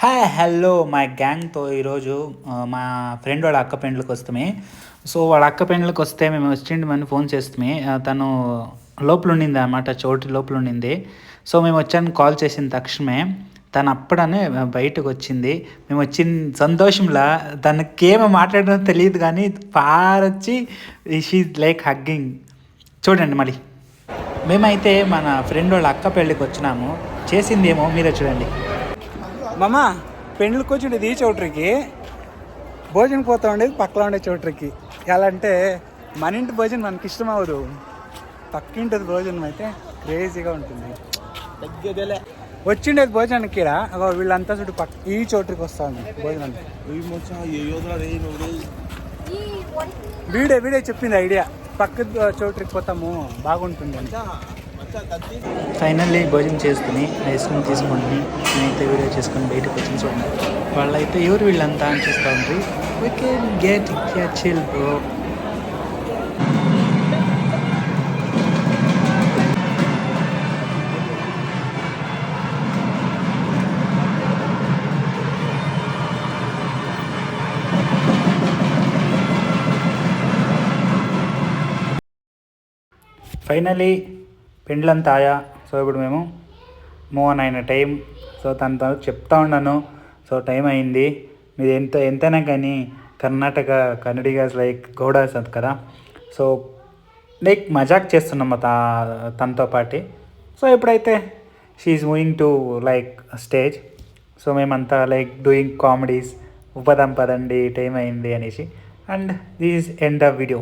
Hi hello మా గ్యాంగ్తో ఈరోజు మా ఫ్రెండ్ వాళ్ళ అక్క పెండ్లకు వస్తామే. సో వాళ్ళ అక్క పెండ్లకు వస్తే మేము వచ్చిండమని ఫోన్ చేస్తామే. తను లోపల ఉండింది అన్నమాట, చోటు లోపల ఉండింది. సో మేము వచ్చాను కాల్ చేసిన తక్షణమే తను అప్పుడనే బయటకు వచ్చింది. మేము వచ్చిన సంతోషంలో తనకేమో మాట్లాడడం తెలియదు కానీ పారొచ్చి షీ లైక్ హగ్గింగ్. చూడండి మళ్ళీ మేమైతే మన ఫ్రెండ్ వాళ్ళ అక్క పెళ్ళికి వచ్చినాము. చేసిందేమో మీరే చూడండి. మామ పెండ్లకు వచ్చిండేది ఈ చౌటరికి, భోజనం పోతా ఉండేది పక్కలో ఉండే చౌటరికి. ఎలా అంటే మన ఇంటి భోజనం మనకి ఇష్టం అవ్వదు, పక్కింటి భోజనం అయితే క్రేజీగా ఉంటుంది. వచ్చిండేది భోజనానికి ఇక్కడ వీళ్ళంతా చుట్టూ ఈ చోటుకి వస్తా ఉంది భోజనానికి. వీడే చెప్పింది ఐడియా, పక్క చోటుకి పోతాము బాగుంటుంది అని. ఫైనల్లీ భోజనం చేసుకుని ఐస్ క్రీమ్ తీసుకొని నేనైతే వీడియో చేసుకొని బయటకు వచ్చి చూడండి. వాళ్ళైతే ఎవరు వీళ్ళంతా అని చూస్తూ ఉంది. We can get chill bro. Finally పెండ్లంతా ఆయా. సో ఇప్పుడు మేము మూవ్ ఆన్ అయిన టైం. సో తనతో చెప్తా ఉన్నాను, సో టైం అయింది. మీరు ఎంతైనా కానీ కర్ణాటక కన్నడిగాస్ లైక్ గౌడాస్ అది కదా. సో లైక్ మజాక్ చేస్తున్నాం తనతో పాటి. సో ఇప్పుడైతే she's moving to like stage. So మేమంతా లైక్ డూయింగ్ కామెడీస్, ఉపదం పదండి టైం అయింది అనేసి. And this is end of video.